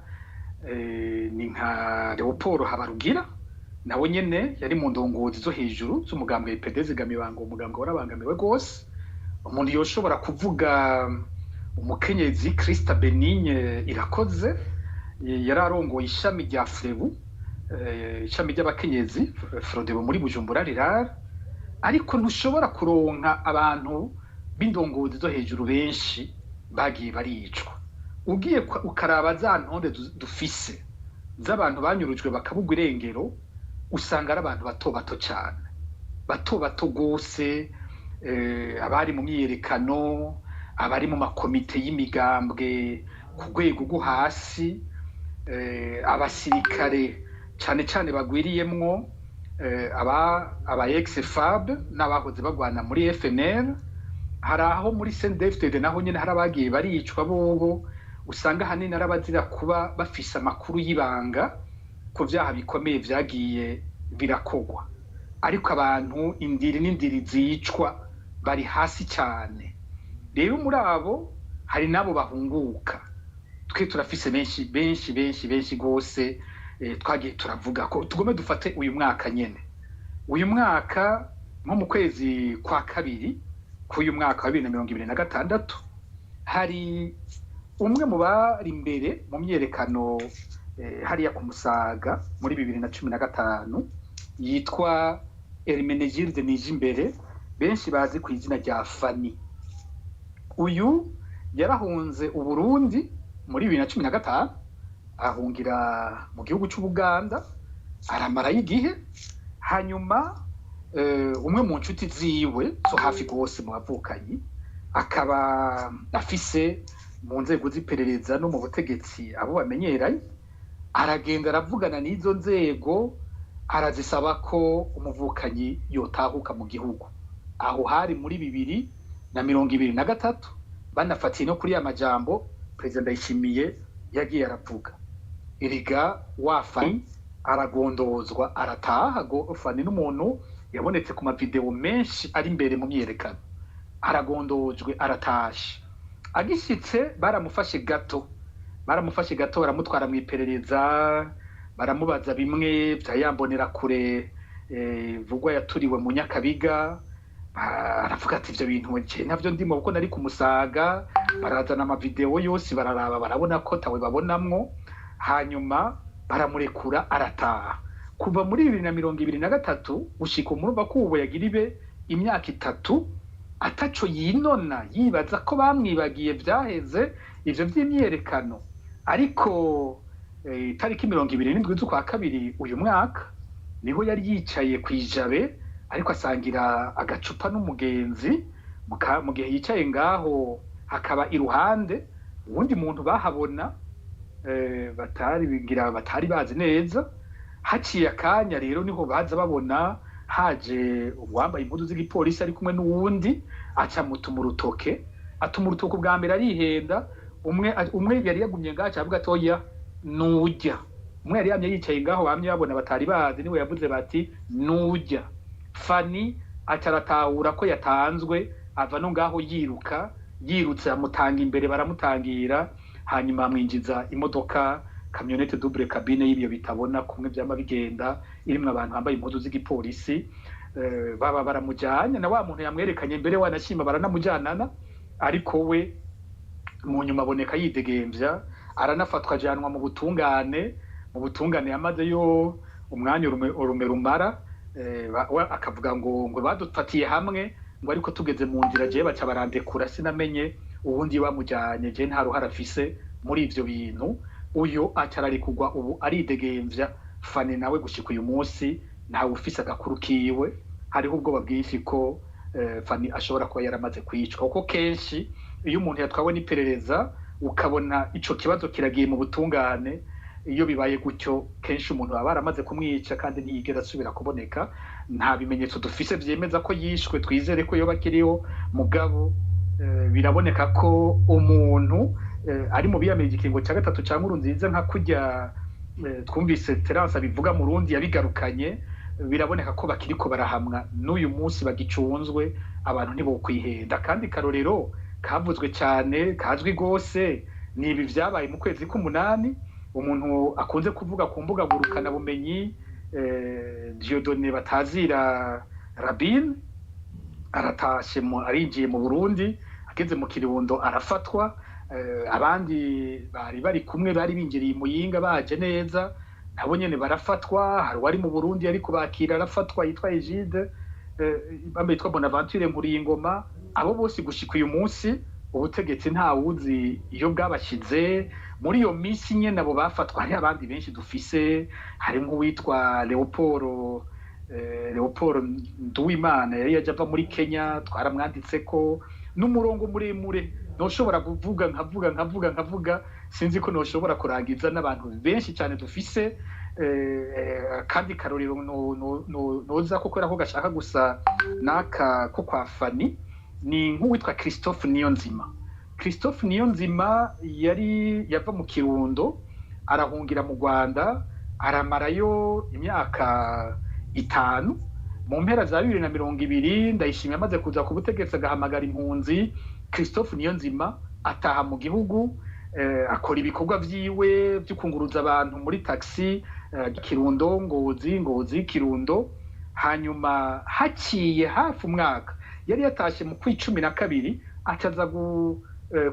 ni nka Leopold Habarugira, nawe nyene yari mu ndongozi zo hejuru z'umugambwe IPD Zigamibanga, umugambwe warabangamiwe gose. Umuntu yoshobora kuvuga umukenyezi Christa Benigne Irakoze, yararongoye ishami rya Frebu, ishami ry'abakenyezi Frodebo muri Bujumbura Rirara. Ariko ntushobora kuronka abantu b'indongozi zo hejuru benshi bagiye baricwa. Ugiye ukaraba za ntonde dufise z'abantu banyurujwe bakabugwa irengero, usanga ari abantu bato cyane, bato gose, abari mu myiyerekano, abari mu makomite y'imigambwe ku rwego rwo hasi, abasirikare cyane cyane bagwiriyemwo aba ex-FAB n'abahoze bagwana muri FNL. Hari aho muri CNDD-FDD naho nyine hari abagiye baricwa bobo, usanga hanini arabazira kuba bafise amakuru y'ibanga ku vyaha bikomeye vyagiye birakogwa. Ariko abantu indiri n'indiri zicwa bari hasi cyane. Rero muri abo hari nabo bahunguka. Twe turafise benshi gose, twagiye turavuga ko tugome dufate uyu mwaka nyene. Uyu mwaka nko mu kwezi kwa kabiri k'uyu mwaka wa 2026 hari umwe mu bari imbere mu myerekano hariya ku Musaga muri 2015 yitwa Hermenegilde Nijimbere, benshi bazi ku izina rya Fani. Uyu yarahunze Uburundi muri 2015, ahungira mu gihugu cy'Ubuganda, aramara igihe. Hanyuma umwe mu nshuti ziwe zo hafi gose mu bavukanyi akaba afise mu nzego z'iperereza no mu butegetsi abo bamenyeranye, aragenda aravugana n'izo nzego arazisaba ko umuvukanyi yotahuka mu gihugu. Aho hari muri 2023 banafatiye no kuri ya majambo President Ndayishimiye yagiye aravuga. Iriga wafani aragondozwa arataha Fani n'umuntu yabonetse ku mavideo menshi ari imbere mu myerekano, aragondojwe aratashe. Agishitse baramufashe gato baramutwara mu iperereza, baramubaza bimwe vyayambonera kure vugwa yaturiwe mu Nyakabiga, aravuga ati ivyo bintu nje navyo ndimo kuko nari kumusaga. Barazana amavideo yose bararaba, barabona ko tawe babonamwo, hanyuma baramurekura arataha. Kuva muri 2023 gushika umurumva ko ubu yagiribe imyaka 3 ataco yinona, yibaza ko bamwibagiye vyaheze ivyo vy'imyerekano. Ariko itariki 27 z'ukwa kabiri uyu mwaka niho yari yicaye kwijabe, ariko asangira agacupa n'umugenzi. Mu gihe yicaye ngaho hakaba iruhande uwundi muntu bahabona batari bazi neza. Haciye akanya rero niho baza babona haje uwambaye impuzu z'igipolisi ari kumwe n'uwundi, aca mutuma urutoke bwa mbere arihenda. Umwe yari yagumye ngaho avuga atoya nujya. Umwe yari yamye yicaye ngaho bamye babona batari bazi, niwe yavuze bati nujya. Fani acaratahura ko yatanzwe, ava no ngaho yirutse amutanga imbere, baramutangira, hanyuma amwinjiza imodoka kamyonete double cabine y'ibyo bitabona kumwe byama bigenda, irimwe abantu bambaye impuzu z'igipolisi. Baba baramujyanye na wa muntu yamwerekanye mbere, wanashima baranamujyanana, ariko we mu nyuma aboneka yidegemvya, aranafatwa janwa mu butungane yamaze yo umwanya urume rumara. Akavuga ngo badufatiye hamwe, ngo ariko tugeze mu nzira je baca barandekura, sinamenye ubundi bamujyanye, je nta ruhara afise muri ivyo bintu. Uyo acararikugwa ubu aridegemvya. Fani nawe gushika uyu munsi ntawe ufise agakuru kiwe. Hariho ubwoba bwinshi ko Fani ashobora kuba yaramaze kwicwa, kuko kenshi iyo umuntu yatwawe n'iperereza ukabona ico kibazo kiragiye mu butungane, iyo bibaye gutyo kenshi umuntu baba baramaze kumwica kandi ntiyigera asubira kuboneka. Nta bimenyetso dufise vyemeza ko yishwe, twizere ko yoba kiriho, mugabo biraboneka ko umuntu ari mu biyamiriza ikiringo cya gatatu cya Nkurunziza, nka kurya twumvise Terence abivuga mu Rundi yabigarukanye. Biraboneka ko bakiriko barahamwa n'uyu munsi bagicunzwe, abantu ntibo kwihenda. Kandi karorero kavuzwe cyane kazwi gose ni ibi vyabaye mu kwezi k'umunani. Umuntu akunze kuvuga ku mbuga ngurukana bumenyi, Dieudonné Batazira Rabin aratashe arinjiye mu Burundi, ageze mu Kirundo arafatwa. Abandi bari kumwe bari binjiriye Muyinga baje neza, nabo nyene barafatwa. Hari wari mu Burundi ariko bakira arafatwa, yitwa Egide, bamwe yitwa Bonaventure Nkuriyingoma. Abo bose gushika uyu munsi ubutegetsi nta wuzi iyo bwabashize. Muri iyo misi nyene nabo bafatwa. Hari abandi benshi dufise, hari nk'uwitwa Leopold Nduwimana yari yaje ava muri Kenya, twaramwanditseko n'umurongo muremure noshobora kuvuga nkavuga, sinzi ko noshobora kurangiza n'abantu benshi cyane dufise. Kandi karorero noza ko kwera ko gashaka gusa naka ko kwa Fani ni nk'uwitwa Christophe Niyonzima yava mu Kirundo arahungira mu Rwanda, aramarayo imyaka 5. Mu mpera za 2020 Ndayishimiye amaze kuza ku butegetsi agahamagara impunzi. Christophe Niyonzima ataha mu gihugu, akora ibikorwa vyiwe byo kunguruza abantu muri taxi, Kirundo Ngozi Kirundo. Hanyuma haciye hafi umwaka yari yatashe mu kwicumi na kabiri, acaza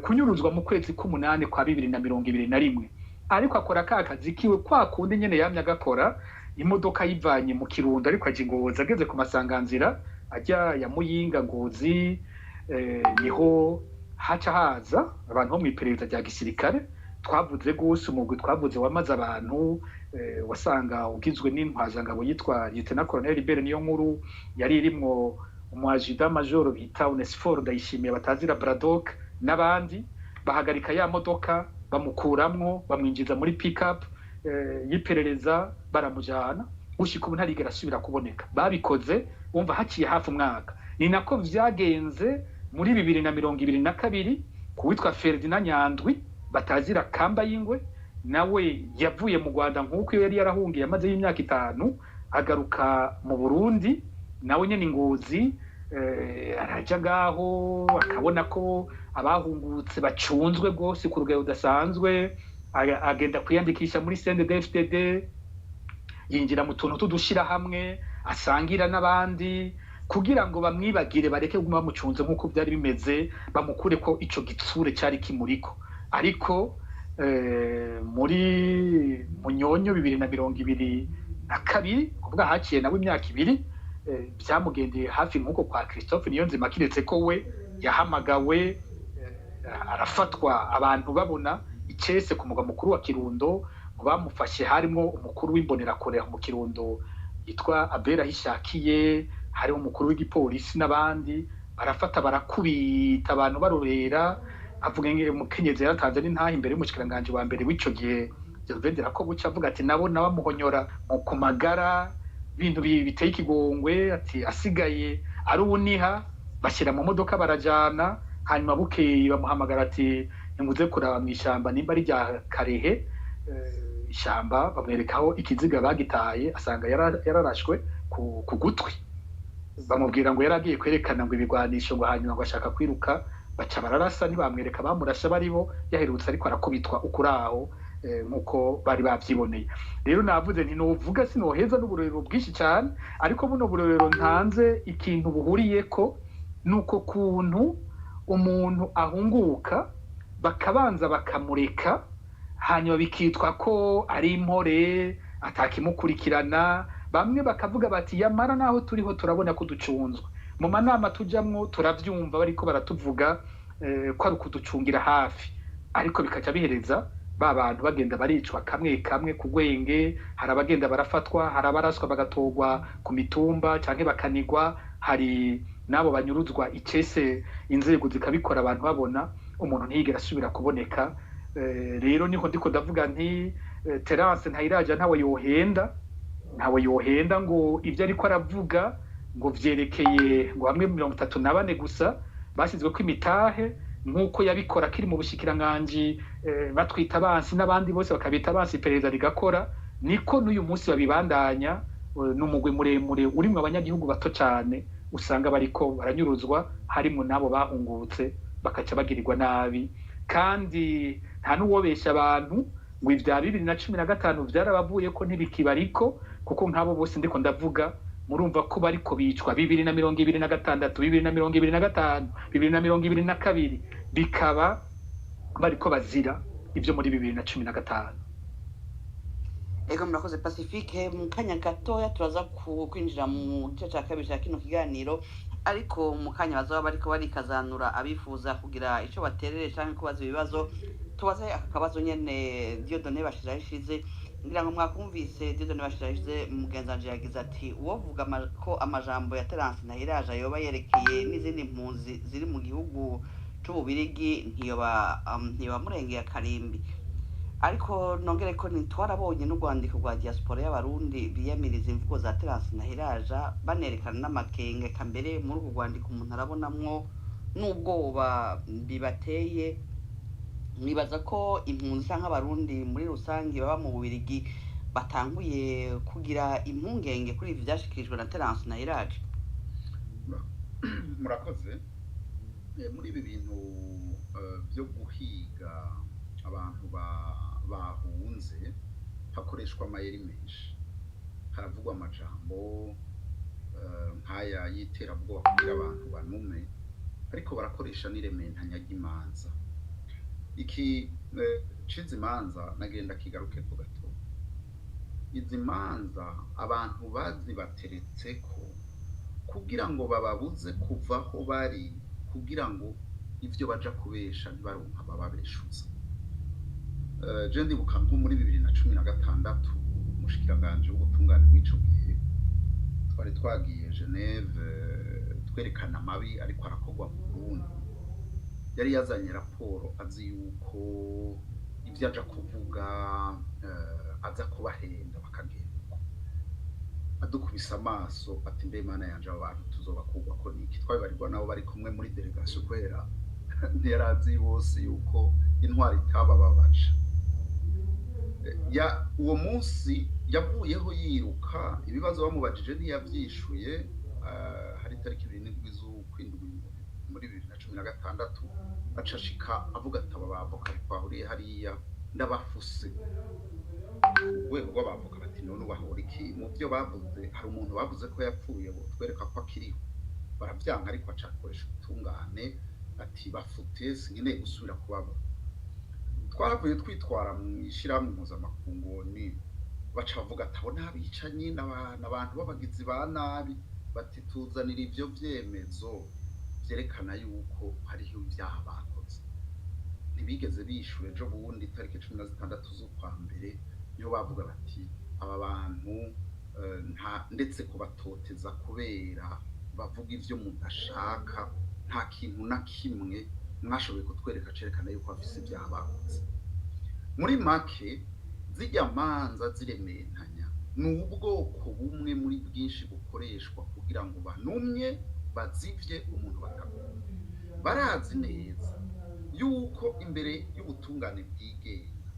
kunyuruzwa mu kwezi k'umunani kwa 2021. Ariko akora akazi kiwe kwa kundi nyene yamye agakora. Imodoka yivanye mu Kirundo ariko aje Ngozi, ageze ku masanganzira ajya ya Muyinga Ngozi, niho haca haza abantu bo mu iperereza rya gisirikare. Twavuze gose umugwi twavuze wamaze abantu, wasanga ugizwe n'intwazangabo yitwa Lieutenant Colonel Libere Niyonkuru, yari irimwo umuajida majoro bita Onesphore Ndayishimiye batazira Braddock n'abandi bahagarika ya modoka bamukuramwo bamwinjiza muri pick-up yiperereza baramujana gushika ubu ntarigera asubira kuboneka babikoze umva haciye hafi umwaka ni nako vyagenze muri 2022 kuwitwa Ferdinand Nyandwi batazira Kamba y'ingwe nawe yavuye mu Rwanda nk'uko yari yarahungiye amaze y'imyaka 5 agaruka mu Burundi nawe nyene Ngozi araja ngaho akabona ko abahungutse bacunzwe rwose ku rugero udasanzwe agenda kwiyandikisha muri CNDD-FDD yinjira mu tuntu tudushira hamwe asangira n'abandi kugira ngo bamwibagire bareke guma bamucunze nk'uko byari bimeze bamukure ko ico gitsure cyari kimuriko ariko muri Munyonyo 2022 kuvuga haciye nawe imyaka 2 byamugendeye hafi nk'uko kwa Christophe Niyonzima kiretse ko we yahamagawe arafatwa abantu babona icese ku mugwa mukuru wa Kirundo ngo bamufashe harimo umukuru w'imbonerakure mu Kirundo yitwa Abera Hishakiye hari umukuru w'igipolisi n'abandi barafata barakubita abantu barorera avuga ngo umukenyezi yaratanze n'intaha imbere y'umushikiranganje wa mbere w'ico gihe Jovendera ko buca avuga ati nabo nabamuhonyora mu kumagara bintu biteye ikigongwe ati asigaye ari ubuniha bashyira mu modoka barajana hanyuma bukeye bamuhamagara ati nguze kuraba mu ishamba nimba ari rya Karehe ishamba bamwerekaho ikiziga bagitaye asanga yararashwe ku gutwi bamubwira ngo yaragiye kwerekana ngo ibigwanisho ngo hanyuma ngo ashaka kwiruka baca bararasa ntibamwereka bamurasha baribo yaherutse ariko arakubitwa ukuraho nkuko bari bavyiboneye rero navuze nti novuga sinoheza n'uburorero bwinshi cyane ariko buno burorero ntanze ikintu buhuriyeko nuko kuntu umuntu ahunguka bakabanza bakamureka hanyuma bikitwa ko ari impore atakimukurikirana bamwe bakavuga bati yamara naho turiho turabona ko ducunzwe mu manama tujamwo turavyumva bariko baratuvuga ko ari kuducungira hafi ariko bikaca bihereza ba bantu bagenda baricwa kamwe kamwe ku gwenge hari abagenda barafatwa hari abaraswa bagatogwa ku mitumba canke bakanigwa hari nabo banyuruzwa icese inzego zikabikora abantu babona umuntu ntiyigera asubira kuboneka rero niho ndiko ndavuga nti Terence Ntayiraja ntawe yohenda ngo ivyo ariko aravuga ngo vyerekeye ngo hamwe 34 gusa bashyizwe ko imitahe nkuko yabikora kiri mu bushikiranganje batwita abansi n'abandi bose bakabita abansi pereza rigakora niko n'uyu munsi babibandanya n'umugwe muremure urimwe abanyagihugu bato cyane usanga bariko baranyuruzwa harimo nabo bahungutse bakaca bagirirwa nabi kandi nta nuwobesha abantu ngo ivya 2015 byarabavuye ko ntibikibariko kuko nkabo bose ndiko ndavuga murumva ko bariko bicwa 2026 2025 2022 bikaba bariko bazira ibyo muri 2015 Ego murakoze Pacifique mu kanya gatoya turaza kwinjira mu gice cya kabiri cya kino kiganiro ariko mu kanya bazaba bariko barikazanura abifuza kugira ico baterere cyangwa kubaza ibibazo tubaze akabazo nyene Dieudonné Bashirahishize ngira ngo mwakumvise Dieudonné Bashirahishize mugenzanje yagize ati uwovuga ko amajambo ya Terence Ntayiraja yoba yerekeye n'izindi mpunzi ziri mu gihugu c'ububirigi ntiyoba murengeye akarimbi ariko nongere ko ntitwarabonye n'urwandiko rwa diaspora y'abarundi biyamiriza imvugo za Terence Ntayiraja banerekana n'amakenge kambere muri urwo rwandiko umuntu arabonamwo n'ubwoba bibateye nibaza ko impunzi canke abarundi muri rusange baba mu Bubirigi batanguye kugira impungenge kuri ivi vyashikirijwe na Terence Ntayiraja murakoze muri ibi bintu byo guhiga abantu bahunze hakoreshwa amayeri menshi haravugwa amajambo nk'aya y'iterabwoba kugira abantu banume ariko barakoresha n'irementanya ry'imanza iki cizi imanza nagenda kigaruke ko gato izi manza abantu bazibateretseko kugira ngo bababuze kuvaho bari kugira ngo ivyo baja kubesha ntibaronka bababeshuza je ndibuka nko muri 2016 umushikiranganje w'ubutungane bw'ico gihe twari twagiye Geneve twerekana amabi ariko arakorwa mu Burundi yari yazanye raporo azi yuko ibyo aja kuvuga aza kubahenda bakagenda adukubisa amaso ati mbe mana yanje abantu tuzobakugwa ko niki twabibarirwa nabo bari kumwe muri delegation kwera ntiyarazi bose yuko intwari itabababaje ya uwo munsi yavuyeho yiruka ibibazo bamubajije ntiyavyishuye hari tariki 27 z'ukwindwi muri 2016 acashika avuga ati aba bavoka twahuriye hariya ndabafuse urwego rw'abavoka bati none ubahora iki mu byo bavuze hari umuntu bavuze ko yapfuye bo twereka ko akiriho baravyanka ariko acakoresha ubutungane ati bafute sinkeneye gusubira kubabona twaravuye twitwara mu ishyirahamwe mpuzamakungu ni baca bavuga ati abo n'abicanyi n'abantu b'abagizi ba nabi bati tuzanira ivyo vyemezo vyerekana yuko hariho ibyaha bakoze ntibigeze bishure ejo bundi tariki 16 z'ukwa mbere niho bavuga bati aba bantu ndetse kubatoteza kubera bavuga ivyo mudashaka nta kintu na kimwe mwashoboye kutwereka cerekana yuko bafise ibyaha bakoze muri make zijya manza zirementanya ni ubwoko bumwe muri bwinshi bukoreshwa kugira ngo banumye bazivye umuntu batagomba barazi neza yuko imbere y'ubutungane bwigenga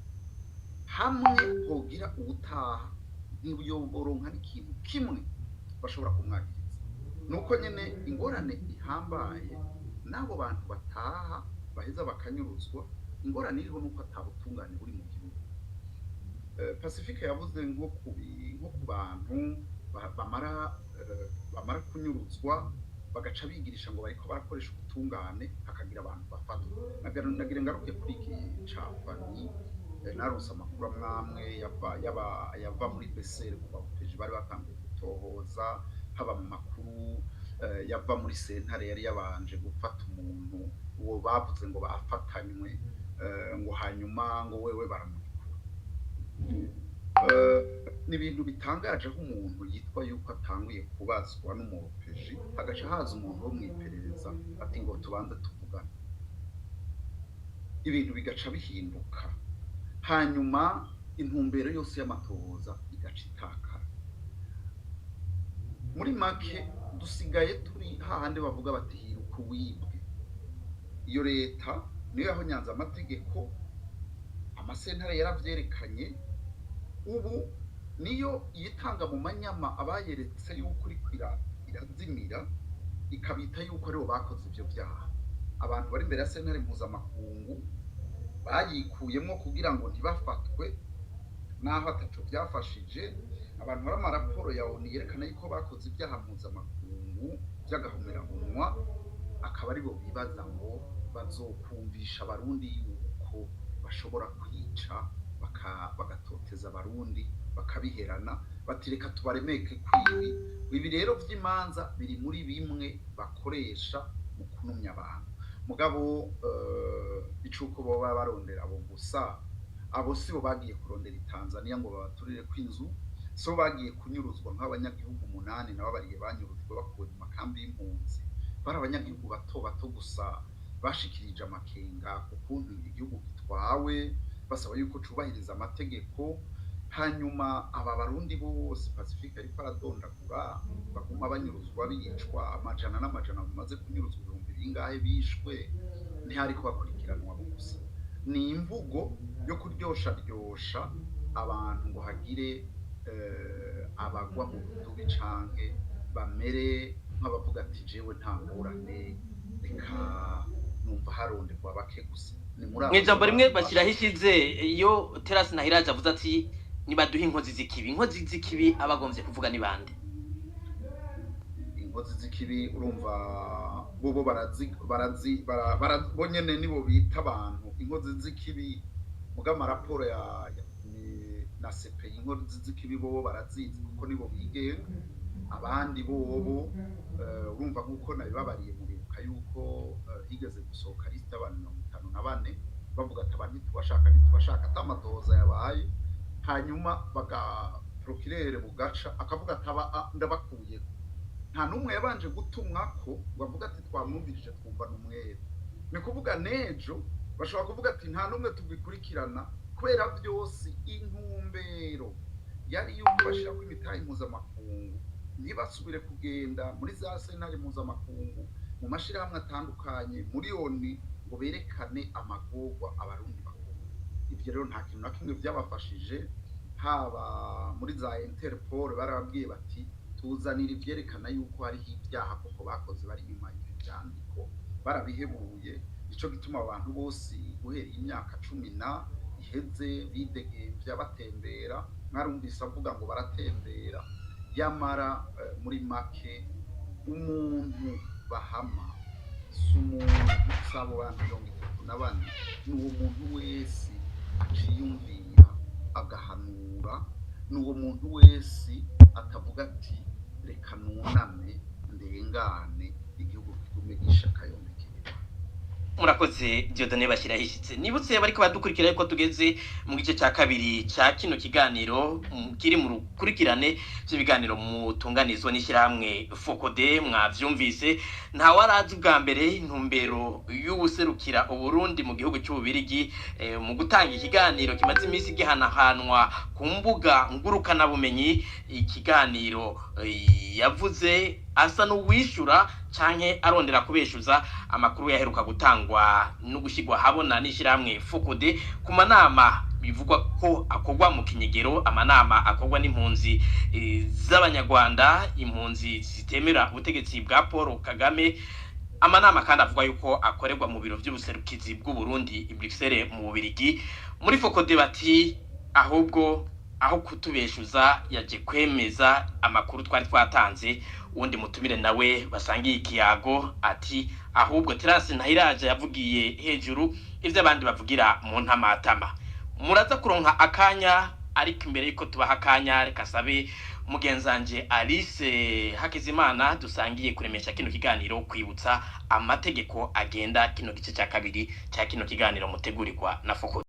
hamwe hogira ubutaha ntibuyoboro nka ikintu kimwe bashobora kumwagiriza nuko nyene ingorane ihambaye nabo bantu bataha baheza bakanyuruzwa ingorane iriho nuko atabutungane buri mu gihugu Pacifique yavuze nko ku bantu bamara kunyuruzwa bagaca bigirisha ngo bariko barakoresha ubutungane hakagira abantu bafatwa nagira ngaruke kuri iki cafani narose amakuru amwe yava muri BCR ku bapeji bari batangiye gutohoza haba mu makuru yava muri sentare yari yabanje gufata umuntu uwo bavuze ngo bafatanywe ngo hanyuma ngo wewe baramukura ni ibintu bitangaje aho umuntu yitwa yuko atanguye kubazwa n'umupeji hagaca haza umuntu wo mwiperereza ati ngo tubanze tuvugane ibintu bigaca bihinduka hanyuma intumbero yose y'amatohoza igaca itakara muri make dusigaye turi hahandi bavuga bati hiruka uwibwe iyo leta niyo yaho nyanza amategeko amasentare yaravyerekanye ubu niyo yitanga mu manyama abayeretse yuko uri irazimira ikabita yuko aribo bakoze ivyo byaha abantu bari imbere ya sentare mpuzamakungu bayikuyemo kugira ngo ntibafatwe naho ataco byafashije abantu bari amaraporo ya ONU yerekana yuko bakoze ibyaha mpuzamakungu by'agahomeranwa akaba aribo bibaza ngo bazokumvisha abarundi yuko bashobora kwica bagatoteza abarundi bakabiherana batireka tubaremeke kwibi ibi rero vy'imanza biri muri bimwe bakoresha mu kunumya abantu mugabo icuko bo barondera abo gusa abo sibo bagiye kurondera Tanzania ngo babaturire kw'inzu so bagiye kunyuruzwa nk'abanyagihugu 8 nabo bariye banyuruzwe bakuwe mu makambi y'impunzi bari abanyagihugu bato gusa bashikirije amakenga ukuntu igihugu gitwawe basaba yuko cubahiriza amategeko hanyuma aba barundi bose Pacifique ariko aradondagura baguma banyuruzwa bicwa amajana n'amajana bamaze kunyuruzwa 1000 bingahe bishwe ntihariko bakurikiranwa gusa ni imvugo yo kuryosha abantu ngo hagire abagwa mu dubi canke bamere nk'abavuga ati jewe nta ngorane reka numva haronderwa bake gusa mw'ijambo rimwe bashyiraho ishize iyo Terence Ntahiraja avuze ati nibaduhe inkozi z'ikibi abagombye kuvuga ni bande inkozi z'ikibi urumva bobo bonyene nibo bita abantu inkozi z'ikibi muga amaraporo na CPI inkozi z'ikibi bobo barazizi kuko nibo bigenga abandi bobo urumva nkuko nabibabariye muribuka yuko higeze gusohoka liste y'abantu 54 bavuga ati abantu ntitubashaka atamatoza yabaye hanyuma procureur bugaca akavuga ataba ndabakuye nta numwe yabanje gutumwa ko bavuga ati twamwumvirije twumva n'umwere ni kuvuga nejo bashobora kuvuga ati nta numwe tubikurikirana kubera byose intumbero yari yuko bashira ku imitahe mpuzamakungu ntibasubire kugenda muri za sentare mpuzamakungu mu mashirahamwe atandukanye muri ONU ngo berekane amagorwa abarundi bakora ibyo rero nta kintu na kimwe byabafashije haba muri za Interpol barababwiye bati tuzanira ivyerekana yuko hari ibyaha koko bakoze bari nyuma y'ibyandiko barabihebuye ico gituma abantu bose guhera imyaka 10 iheze bidegemvya batembera mwarumvise avuga ngo baratembera yamara muri make umuntu bahama sumuntu sabo bantu 34 n'uwo muntu wese aciyumvira agahanura n'uwo muntu wese atavuga ati reka nuname ndengane igihugu kigume gishaka yomekera murakoze Dieudonné Bashirahishitse nibutse bariko badukurikira yuko tugeze mu gice cya kabiri cya kino kiganiro kiri mu rukurikirane by'ibiganiro mutunganizwa n'ishyirahamwe Focode mwavyumvise nta warazi bwa mbere intumbero y'ubuserukira Uburundi mu gihugu cy'Ububirigi mu gutanga ikiganiro kimaze iminsi gihanahanwa ku mbuga ngurukana bumenyi ikiganiro yavuze asa n'uwishura canke arondera kubeshuza amakuru yaheruka gutangwa no gushigwa habona n'ishiramwe Focode ku manama bivugwa ko akogwa mu kinyegero amanama akogwa n'impunzi z'abanyarwanda impunzi zitemera ubutegetsi bwa Paul Kagame amanama kandi avuga yuko akorerwa mu biro by'ubuserukizi bw'u Burundi i Bruxelles mu Bubiligi muri Focode bati ahubwo aho kutubeshuza yaje kwemeza amakuru twari twatanze undi mutumire nawe basangiye ikiyago ati ahubwo Terence Ntahiraja yavugiye hejuru ivyo abandi bavugira mu ntamatama muraza kuronka akanya ariko imbere yuko tubaha akanya reka sabe mugenzanje Alice Hakizimana dusangiye kuremesha kino kiganiro kwibutsa amategeko agenda kino gice cya kabiri cya kino kiganiro mutegurirwa na Focode